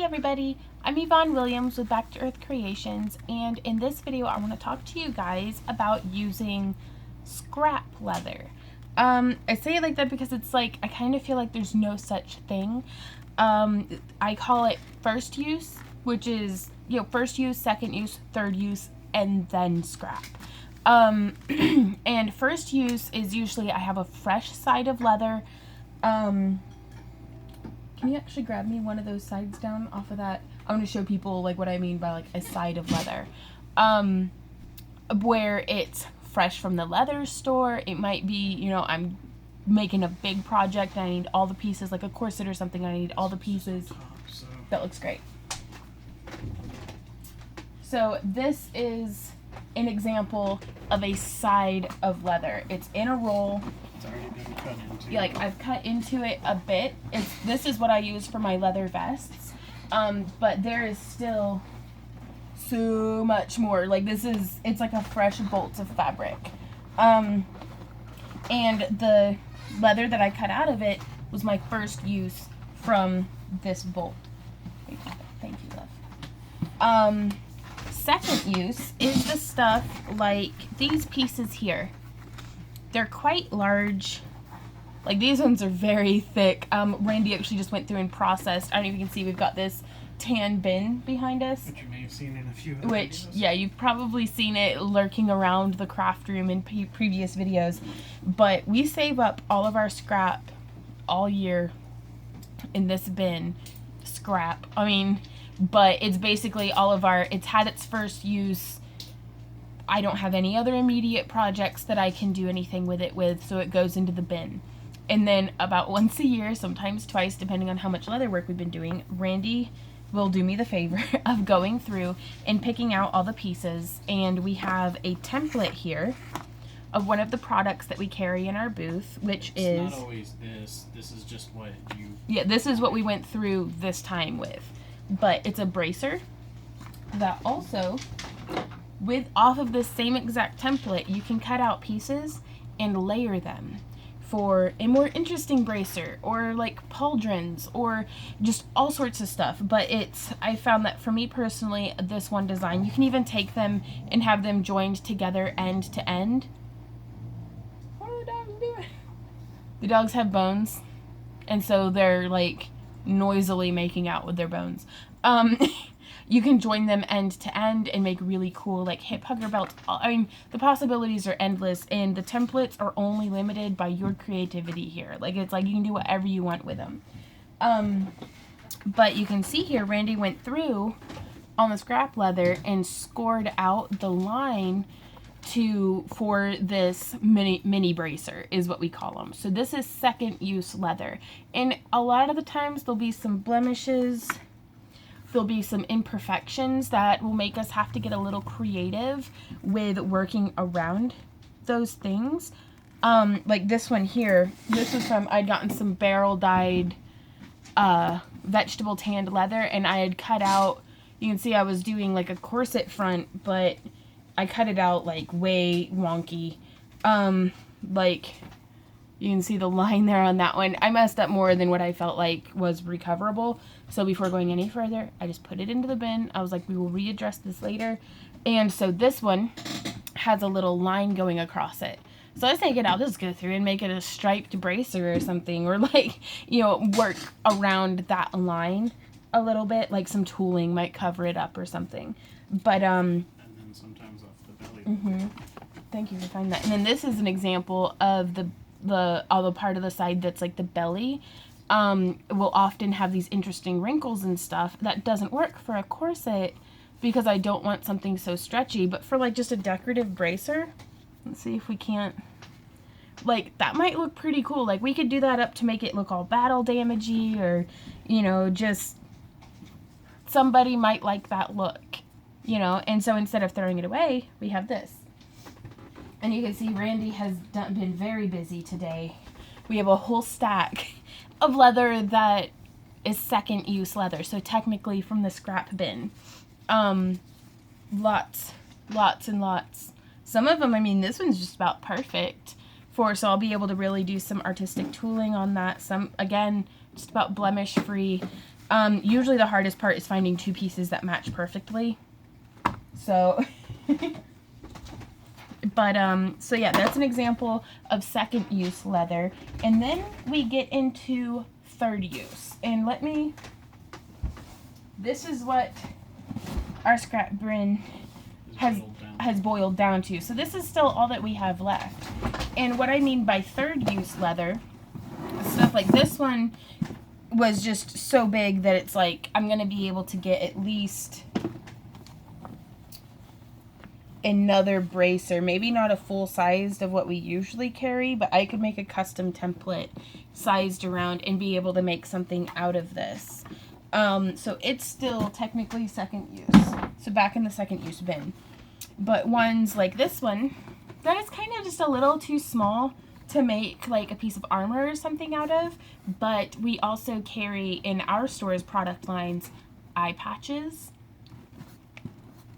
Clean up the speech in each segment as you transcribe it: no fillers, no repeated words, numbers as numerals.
Hey everybody, I'm Yvonne Williams with Back to Earth Creations, and in this video I want to talk to you guys about using scrap leather. I say it like that because it's like, I kind of feel like there's no such thing. I call it first use, which is, first use, second use, third use, and then scrap. And first use is usually I have a fresh side of leather. Can you actually grab me one of those sides down off of that? I'm going to show people like what I mean by like a side of leather. Where it's fresh from the leather store. It might be, I'm making a big project and I need all the pieces, like a corset or something. I need all the pieces. That looks great. So this is an example of a side of leather. It's in a roll. It's already been cut into. Yeah, like I've cut into it a bit. This is what I use for my leather vests. But there is still so much more. Like it's like a fresh bolt of fabric. And the leather that I cut out of it was my first use from this bolt. Thank you, love. Second use is the stuff like these pieces here. They're quite large. Like these ones are very thick. Randy actually just went through and processed. I don't know if you can see, we've got this tan bin behind us. Which you may have seen in a few other Which, videos. yeah, you've probably seen it lurking around the craft room in previous videos. But we save up all of our scrap all year in this bin. Scrap. I mean, but it's basically all of our, it's had its first use. I don't have any other immediate projects that I can do anything with it with, so it goes into the bin. And then about once a year, sometimes twice, depending on how much leather work we've been doing, Randy will do me the favor of going through and picking out all the pieces. And we have a template here of one of the products that we carry in our booth, which is... It's not always this. This is just what you... Yeah, this is what we went through this time with. But it's a bracer that also, off of this same exact template, you can cut out pieces and layer them for a more interesting bracer, or like pauldrons, or just all sorts of stuff. But I found that for me personally, this one design, you can even take them and have them joined together end to end. What are the dogs doing? The dogs have bones, and so they're like noisily making out with their bones. You can join them end to end and make really cool like hip hugger belts. I mean, the possibilities are endless, and the templates are only limited by your creativity here. Like, it's like you can do whatever you want with them. But you can see here, Randy went through on the scrap leather and scored out the line for this mini bracer is what we call them. So this is second use leather, and a lot of the times there'll be some blemishes. There'll be some imperfections that will make us have to get a little creative with working around those things. Like this one here, this was from, I'd gotten some barrel dyed vegetable tanned leather, and I had cut out, you can see I was doing like a corset front, but I cut it out like way wonky. Like you can see the line there on that one. I messed up more than what I felt like was recoverable. So before going any further, I just put it into the bin. I was like, we will readdress this later. And so this one has a little line going across it. So I was thinking, I'll just go through and make it a striped bracer or something, or like, work around that line a little bit, like some tooling might cover it up or something. But, And then sometimes off the belly. Thank you for finding that. And then this is an example of the part of the side that's like the belly. Will often have these interesting wrinkles and stuff. That doesn't work for a corset because I don't want something so stretchy, but for like just a decorative bracer, let's see if we can't, like that might look pretty cool. Like we could do that up to make it look all battle damagey, or, just somebody might like that look, and so instead of throwing it away, we have this. And you can see Randy has been very busy today. We have a whole stack of leather that is second use leather, so technically from the scrap bin. Lots and lots. Some of them, I mean, this one's just about perfect so I'll be able to really do some artistic tooling on that. Some, again, just about blemish free. Usually the hardest part is finding two pieces that match perfectly. So, but, so yeah, that's an example of second use leather. And then we get into third use. And this is what our scrap bin has boiled down to. So this is still all that we have left. And what I mean by third use leather, stuff like this one was just so big that it's like I'm going to be able to get at least another bracer, maybe not a full sized of what we usually carry, but I could make a custom template sized around and be able to make something out of this. So it's still technically second use. So back in the second use bin. But ones like this one, that is kind of just a little too small to make like a piece of armor or something out of. But we also carry in our store's product lines eye patches.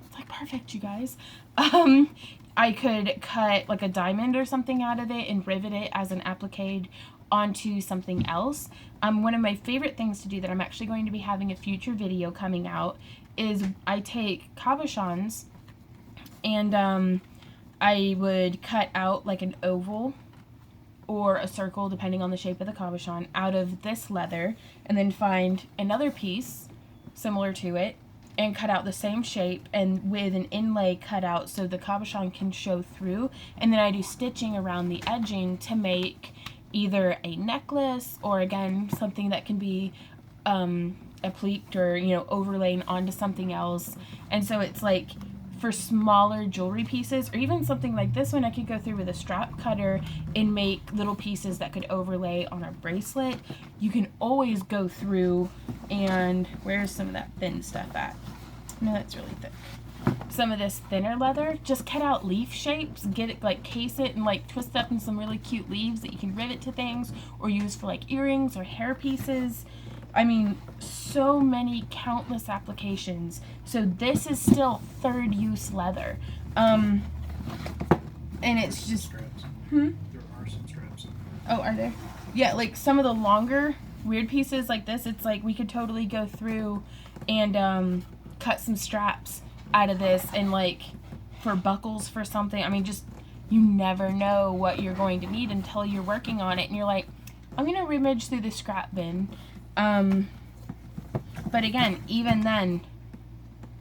It's like perfect, you guys. I could cut like a diamond or something out of it and rivet it as an applique onto something else. One of my favorite things to do that I'm actually going to be having a future video coming out is I take cabochons and I would cut out like an oval or a circle depending on the shape of the cabochon out of this leather, and then find another piece similar to it and cut out the same shape and with an inlay cut out so the cabochon can show through, and then I do stitching around the edging to make either a necklace or again something that can be appliqued or overlain onto something else. And so it's like for smaller jewelry pieces, or even something like this one, I could go through with a strap cutter and make little pieces that could overlay on a bracelet. You can always go through and where's some of that thin stuff at? No, that's really thick. Some of this thinner leather, just cut out leaf shapes, get it like case it and like twist it up in some really cute leaves that you can rivet to things or use for like earrings or hair pieces. I mean, so many countless applications. So this is still third use leather. And it's just There are some straps. Oh, are there? Yeah, like some of the longer weird pieces like this, it's like we could totally go through and cut some straps out of this and like for buckles for something. I mean, just you never know what you're going to need until you're working on it and you're like, I'm gonna rummage through the scrap bin. But again, even then,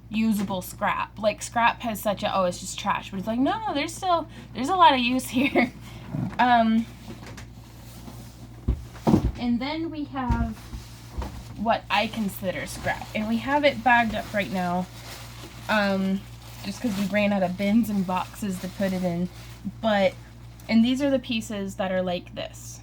usable scrap. Like scrap has such a, oh, it's just trash, but it's like, no, there's a lot of use here. And then we have what I consider scrap, and we have it bagged up right now, just because we ran out of bins and boxes to put it in. And these are the pieces that are like this,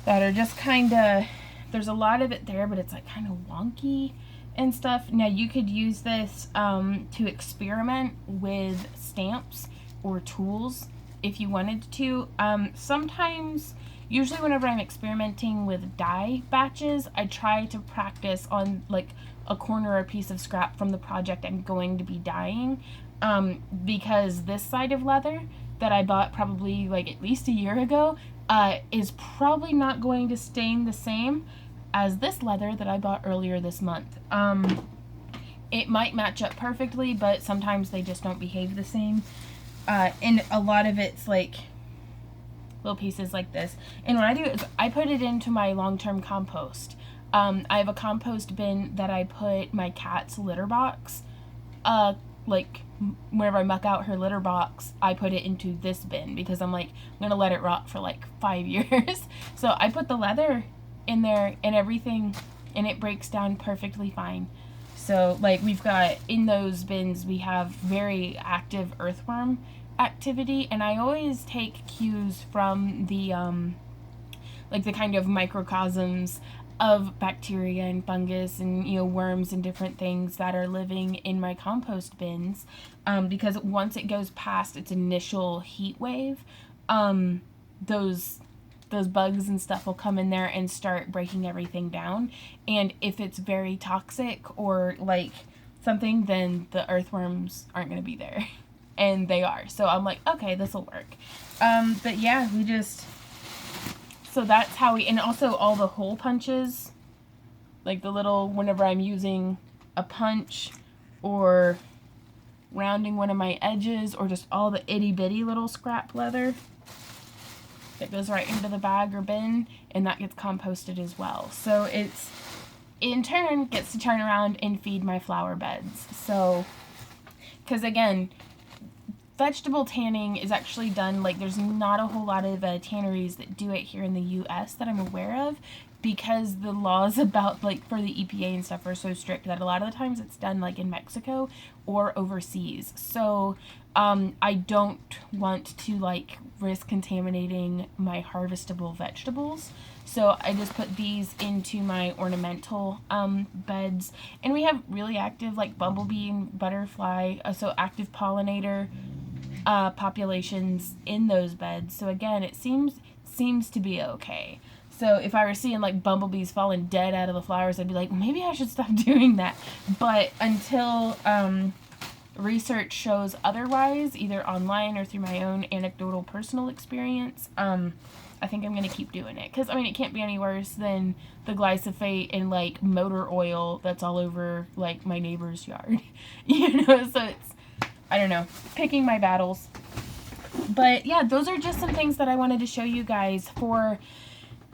that are just kind of, there's a lot of it there, but it's like kind of wonky and stuff. Now you could use this to experiment with stamps or tools if you wanted to. Sometimes, usually whenever I'm experimenting with dye batches, I try to practice on like a corner or a piece of scrap from the project I'm going to be dyeing, because this side of leather that I bought probably like at least a year ago is probably not going to stain the same as this leather that I bought earlier this month. It might match up perfectly, but sometimes they just don't behave the same. And a lot of it's like little pieces like this. And what I do is I put it into my long-term compost. I have a compost bin that I put my cat's litter box. Like whenever I muck out her litter box, I put it into this bin because I'm like, I'm gonna let it rot for like 5 years. So I put the leather in there and everything, and it breaks down perfectly fine. So like we've got in those bins, we have very active earthworm activity, and I always take cues from the like the kind of microcosms of bacteria and fungus and worms and different things that are living in my compost bins, because once it goes past its initial heat wave, those bugs and stuff will come in there and start breaking everything down. And if it's very toxic or like something, then the earthworms aren't going to be there. And they are. So I'm like, okay, this will work. But yeah, so that's how and also all the hole punches like the little, whenever I'm using a punch or rounding one of my edges, or just all the itty bitty little scrap leather that goes right into the bag or bin, and that gets composted as well. So it's, in turn, gets to turn around and feed my flower beds. So, because again, vegetable tanning is actually done, like there's not a whole lot of tanneries that do it here in the US that I'm aware of, because the laws about, like, for the EPA and stuff are so strict that a lot of the times it's done like in Mexico or overseas. So I don't want to like risk contaminating my harvestable vegetables. So I just put these into my ornamental beds, and we have really active like bumblebee and butterfly, so active pollinator populations in those beds. So again, it seems to be okay. So if I were seeing like bumblebees falling dead out of the flowers, I'd be like, maybe I should stop doing that. But until research shows otherwise, either online or through my own anecdotal personal experience, I think I'm going to keep doing it. Because, I mean, it can't be any worse than the glyphosate and, like, motor oil that's all over, like, my neighbor's yard. You know, so it's, I don't know, picking my battles. But, yeah, those are just some things that I wanted to show you guys for,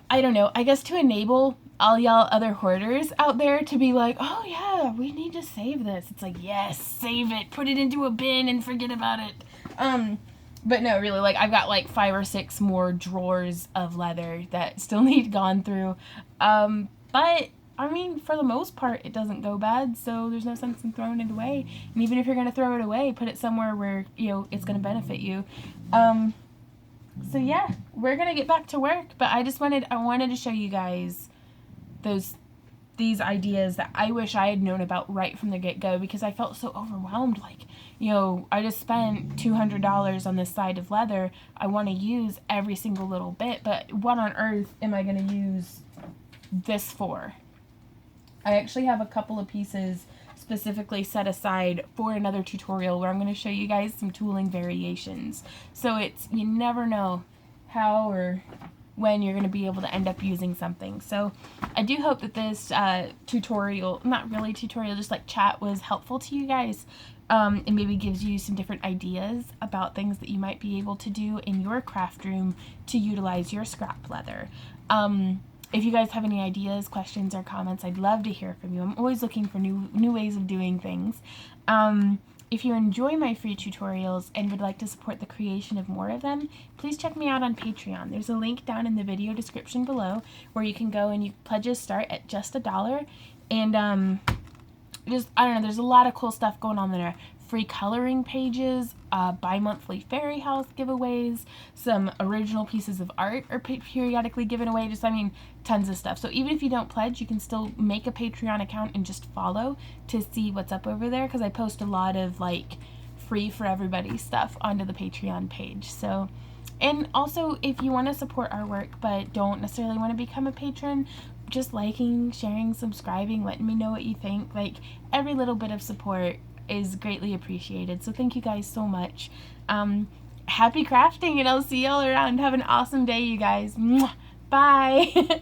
I don't know, I guess to enable all y'all other hoarders out there to be like, oh, yeah, we need to save this. It's like, yes, save it. Put it into a bin and forget about it. But no, really, like, I've got, like, 5 or 6 more drawers of leather that still need gone through. But, I mean, for the most part, it doesn't go bad, so there's no sense in throwing it away. And even if you're going to throw it away, put it somewhere where, you know, it's going to benefit you. So, yeah, we're going to get back to work, but I wanted to show you guys these ideas that I wish I had known about right from the get-go, because I felt so overwhelmed. Like, you know, I just spent $200 on this side of leather. I want to use every single little bit, but what on earth am I going to use this for? I actually have a couple of pieces specifically set aside for another tutorial where I'm going to show you guys some tooling variations. So it's, you never know how or when you're going to be able to end up using something. So I do hope that this tutorial, not really tutorial, just like chat, was helpful to you guys, and maybe gives you some different ideas about things that you might be able to do in your craft room to utilize your scrap leather. If you guys have any ideas, questions, or comments, I'd love to hear from you. I'm always looking for new ways of doing things. If you enjoy my free tutorials and would like to support the creation of more of them, please check me out on Patreon. There's a link down in the video description below where you can go, and pledges start at just $1. And just, I don't know, there's a lot of cool stuff going on there. Free coloring pages, bi-monthly fairy house giveaways, some original pieces of art are periodically given away, just, I mean, tons of stuff. So even if you don't pledge, you can still make a Patreon account and just follow to see what's up over there, because I post a lot of, like, free for everybody stuff onto the Patreon page. So, and also, if you want to support our work but don't necessarily want to become a patron, just liking, sharing, subscribing, letting me know what you think, like, every little bit of support is greatly appreciated. So thank you guys so much. Happy crafting, and I'll see y'all around. Have an awesome day, you guys. Mwah. Bye.